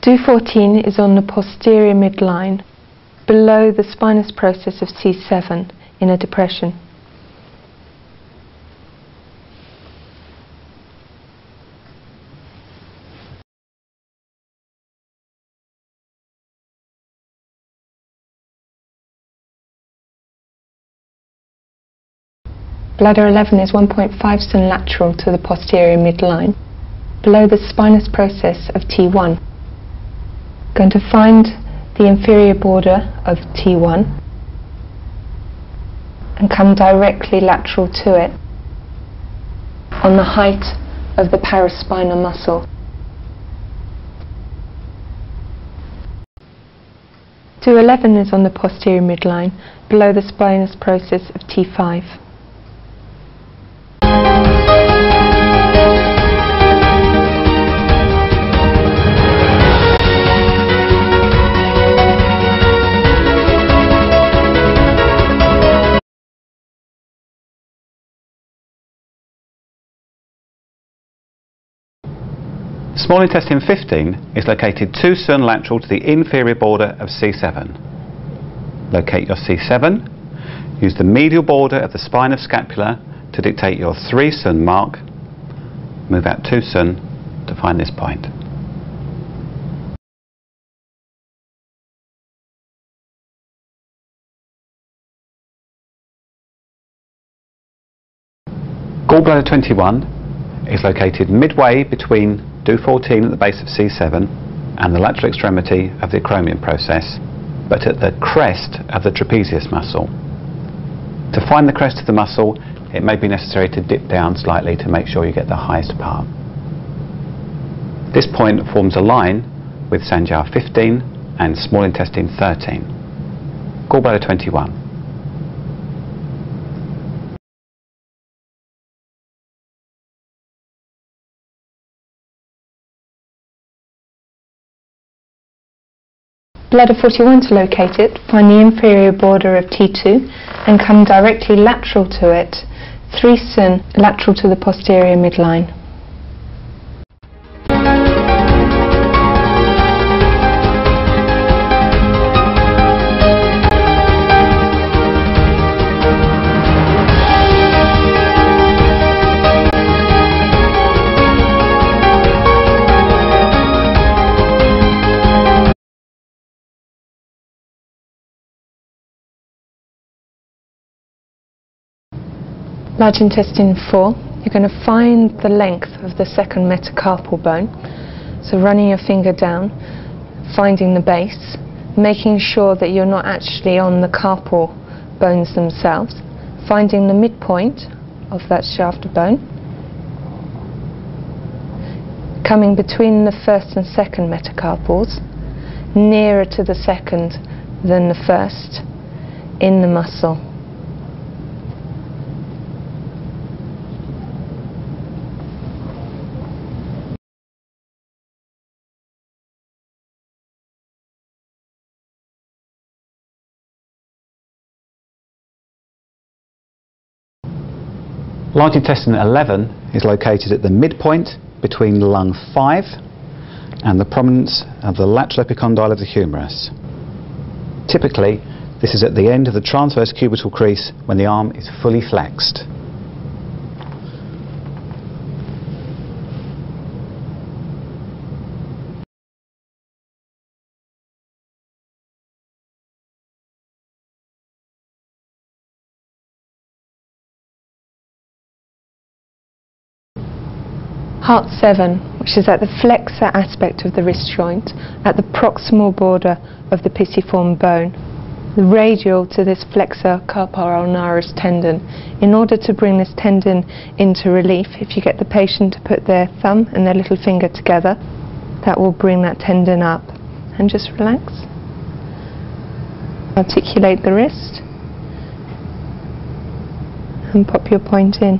Do14 is on the posterior midline, below the spinous process of C7 in a depression. Bladder 11 is 1.5 cm lateral to the posterior midline, below the spinous process of T1. Going to find the inferior border of T1 and come directly lateral to it on the height of the paraspinal muscle. Do11 is on the posterior midline, below the spinous process of T5. Small intestine 15 is located 2 cm lateral to the inferior border of C7. Locate your C7, use the medial border of the spine of scapula to dictate your 3 cm mark, move out 2 cm to find this point. Gall Bladder 21 is located midway between Do14 at the base of C7 and the lateral extremity of the acromion process, but at the crest of the trapezius muscle. To find the crest of the muscle, it may be necessary to dip down slightly to make sure you get the highest part. This point forms a line with Sanjar 15 and small intestine 13. Gall Bladder 21. Bladder 41 to locate it, find the inferior border of T2 and come directly lateral to it, 3 cm lateral to the posterior midline. Large intestine 4, you're going to find the length of the second metacarpal bone. So running your finger down, finding the base, making sure that you're not actually on the carpal bones themselves, finding the midpoint of that shaft of bone, coming between the first and second metacarpals, nearer to the second than the first in the muscle. Large intestine 11 is located at the midpoint between lung 5 and the prominence of the lateral epicondyle of the humerus. Typically, this is at the end of the transverse cubital crease when the arm is fully flexed. Heart 7, which is at the flexor aspect of the wrist joint, at the proximal border of the pisiform bone, the radial to this flexor carpal ulnaris tendon. In order to bring this tendon into relief, if you get the patient to put their thumb and their little finger together, that will bring that tendon up. And just relax. Articulate the wrist and pop your point in.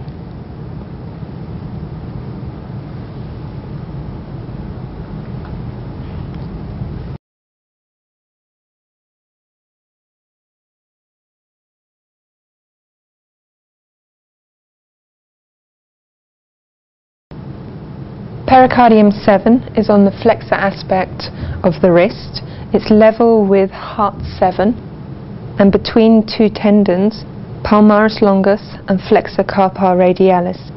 Pericardium 7 is on the flexor aspect of the wrist. It's level with heart 7 and between two tendons, palmaris longus and flexor carpal radialis.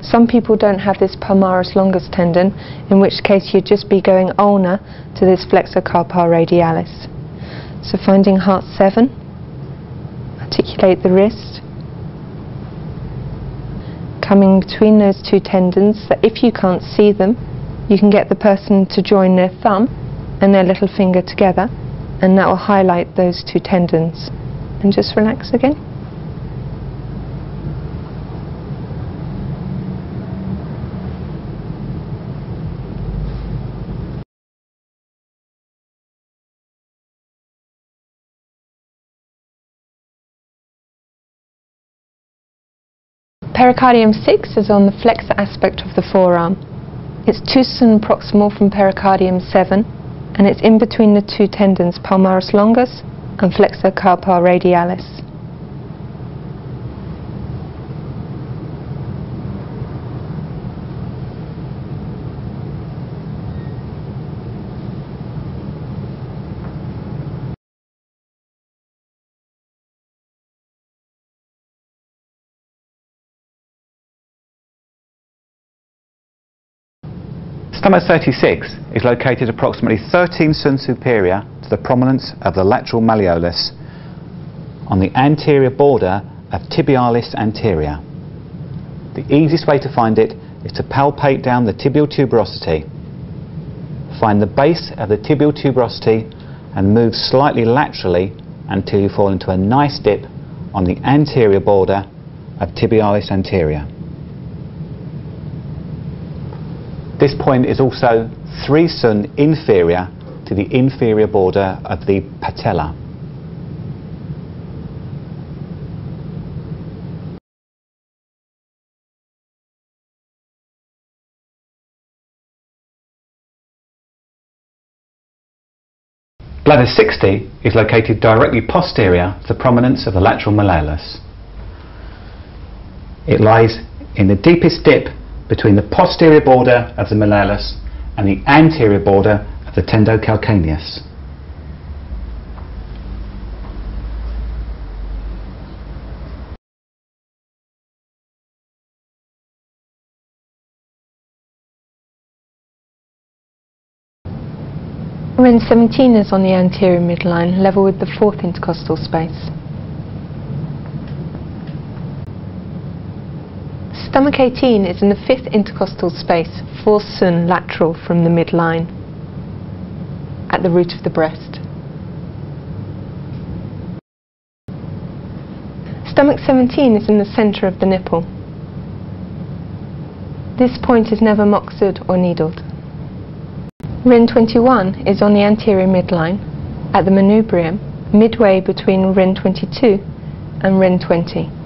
Some people don't have this palmaris longus tendon, in which case you'd just be going ulnar to this flexor carpal radialis. So finding heart 7, articulate the wrist, coming between those two tendons, so if you can't see them, you can get the person to join their thumb and their little finger together, and that will highlight those two tendons. And just relax again. Pericardium 6 is on the flexor aspect of the forearm. It's 2 cm proximal from pericardium 7, and it's in between the two tendons palmaris longus and flexor carpal radialis. Stomach 36 is located approximately 13 cm superior to the prominence of the lateral malleolus on the anterior border of tibialis anterior. The easiest way to find it is to palpate down the tibial tuberosity. Find the base of the tibial tuberosity and move slightly laterally until you fall into a nice dip on the anterior border of tibialis anterior. This point is also 3 cm inferior to the inferior border of the patella. Bladder 60 is located directly posterior to the prominence of the lateral malleolus. It lies in the deepest dip between the posterior border of the malleolus and the anterior border of the tendocalcaneus. Ren 17 is on the anterior midline, level with the 4th intercostal space. Stomach 18 is in the 5th intercostal space, 4 cm lateral from the midline, at the root of the breast. Stomach 17 is in the centre of the nipple. This point is never moxed or needled. Ren 21 is on the anterior midline, at the manubrium, midway between Ren 22 and Ren 20.